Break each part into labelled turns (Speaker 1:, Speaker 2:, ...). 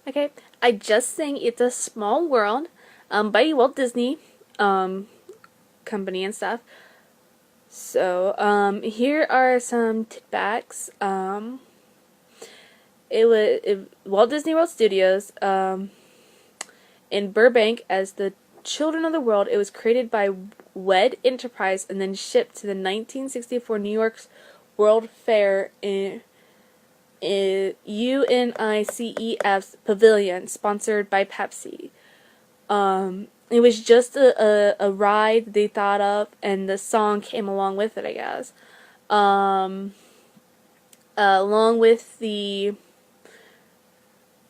Speaker 1: Okay, I just sang It's a Small World by Walt Disney Company and stuff. So, here are some tidbits. Walt Disney World Studios in Burbank as the Children of the World. It was created by WED Enterprise and then shipped to the 1964 New York's World Fair in UNICEF's Pavilion, sponsored by Pepsi. It was just a ride they thought of, and the song came along with it, I guess. Along with it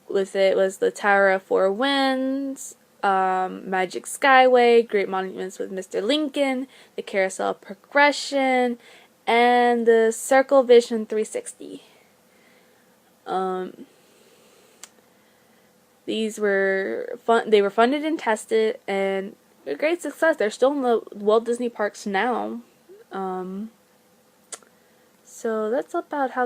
Speaker 1: was the Tower of Four Winds, Magic Skyway, Great Monuments with Mr. Lincoln, the Carousel Progression, and the Circle Vision 360. These were fun. They were funded and tested, and a great success. They're still in the Walt Disney parks now. So that's about how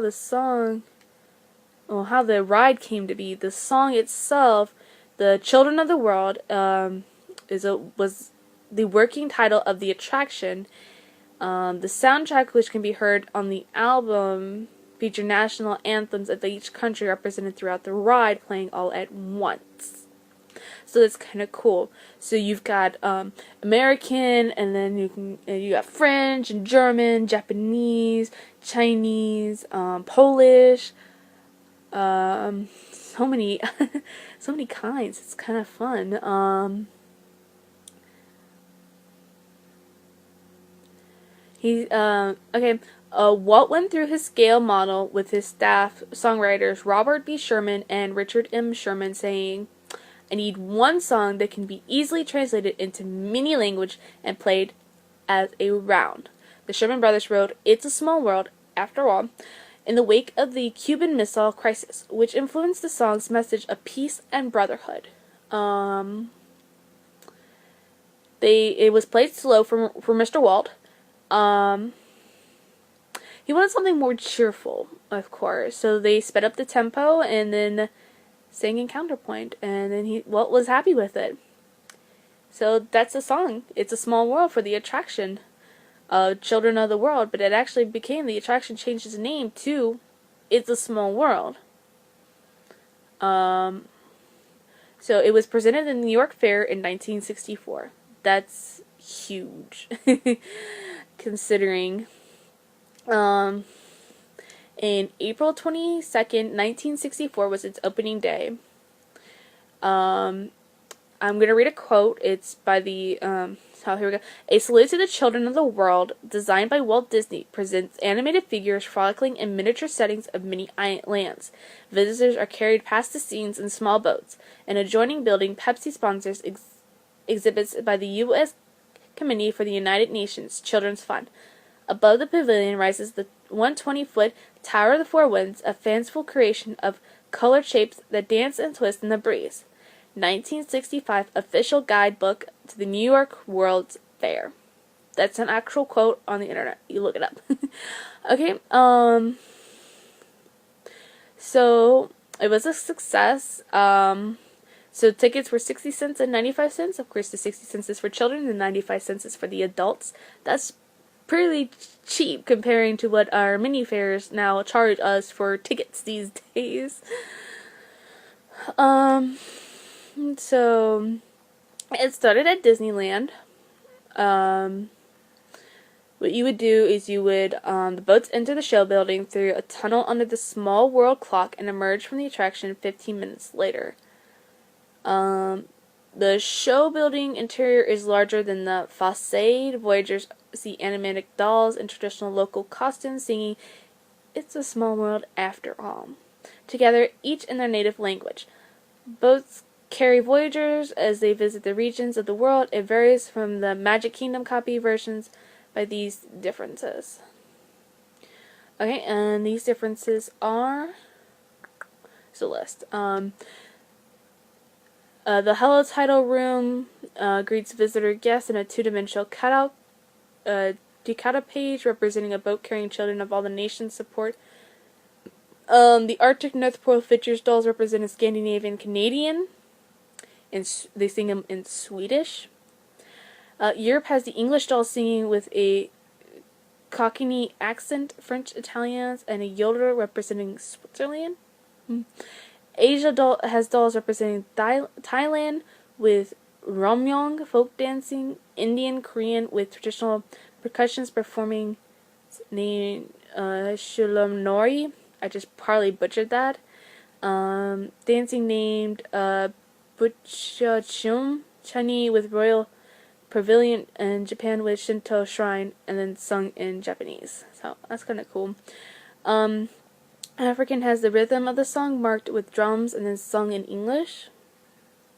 Speaker 1: how the ride came to be. The song itself, "The Children of the World," was the working title of the attraction. The soundtrack, which can be heard on the album, feature national anthems of each country represented throughout the ride, playing all at once. So that's kind of cool. So you've got American, and then you got French and German, Japanese, Chinese, Polish. So many, so many kinds. It's kind of fun. Walt went through his scale model with his staff songwriters Robert B. Sherman and Richard M. Sherman, saying, "I need one song that can be easily translated into many language and played as a round." The Sherman brothers wrote "It's a Small World," after all, in the wake of the Cuban Missile Crisis, which influenced the song's message of peace and brotherhood. It was played slow for Mr. Walt. He wanted something more cheerful, of course, so they sped up the tempo and then sang in counterpoint, and then Walt was happy with it. So that's the song. It's a Small World for the attraction, Children of the World, but it actually the attraction changed its name to It's a Small World. So it was presented in the New York Fair in 1964. That's huge, considering. In April 22nd, 1964 was its opening day. I'm going to read a quote. It's by the, here we go. "A Salute to the Children of the World," designed by Walt Disney, presents animated figures frolicking in miniature settings of many lands. Visitors are carried past the scenes in small boats. An adjoining building, Pepsi sponsors exhibits by the U.S. Committee for the United Nations Children's Fund. Above the pavilion rises the 120-foot Tower of the Four Winds, a fanciful creation of colored shapes that dance and twist in the breeze. 1965 official guidebook to the New York World's Fair. That's an actual quote on the internet. You look it up. Okay, so it was a success. So tickets were 60 cents and 95 cents. Of course, the 60 cents is for children and 95 cents is for the adults. That's pretty cheap comparing to what our mini fairs now charge us for tickets these days. So it started at Disneyland. What you would do is the boats enter the show building through a tunnel under the Small World clock and emerge from the attraction 15 minutes later. The show building interior is larger than the facade. Voyagers see animatic dolls in traditional local costumes singing "It's a Small World After All," together, each in their native language. Boats carry voyagers as they visit the regions of the world. It varies from the Magic Kingdom copy versions by these differences. Okay, and these differences are... It's a list. The Hello Title Room greets visitor guests in a two-dimensional cutout page representing a boat carrying children of all the nations support The Arctic North Pole features dolls representing Scandinavian Canadian, and they sing them in Swedish. Europe has the English dolls singing with a Cockney accent, French Italians, and a yodeler representing Switzerland. Asia has dolls representing Thailand with Ramyong folk dancing, Indian, Korean with traditional percussions performing named Shulam Nori. I just partly butchered that. Dancing named Butchachum Chani with Royal Pavilion in Japan with Shinto Shrine, and then sung in Japanese. So that's kind of cool. African has the rhythm of the song marked with drums and then sung in English.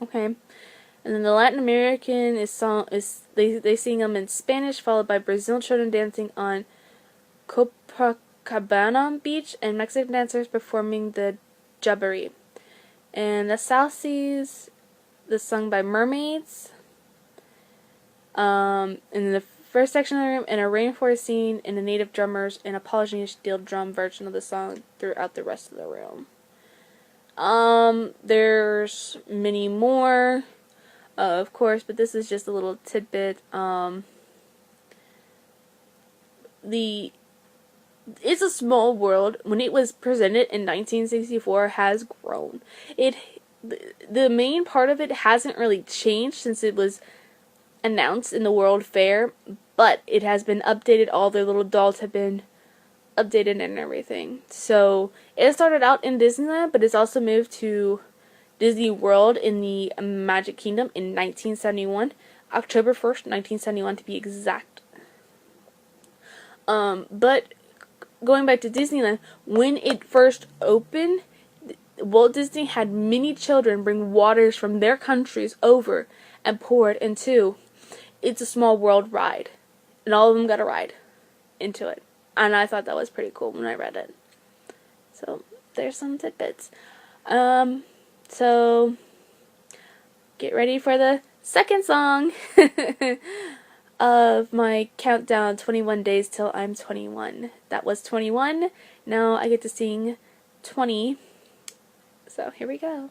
Speaker 1: Okay. And then the Latin American they sing them in Spanish, followed by Brazilian children dancing on Copacabana Beach and Mexican dancers performing the jabari. And the South Seas is sung by mermaids. In the first section of the room, in a rainforest scene, and the native drummers, and a Polynesian steel drum version of the song throughout the rest of the room. There's many more, of course, but this is just a little tidbit. It's a Small World, when it was presented in 1964, has grown. The main part of it hasn't really changed since it was announced in the World Fair, but it has been updated. All their little dolls have been updated and everything. So it started out in Disneyland, but it's also moved to Disney World in the Magic Kingdom in 1971, October 1st, 1971 to be exact. But going back to Disneyland, when it first opened, Walt Disney had many children bring waters from their countries over and pour it into It's a Small World ride. And all of them got a ride into it. And I thought that was pretty cool when I read it. So, there's some tidbits. So, get ready for the second song of my countdown, 21 days till I'm 21. That was 21. Now I get to sing 20. So, here we go.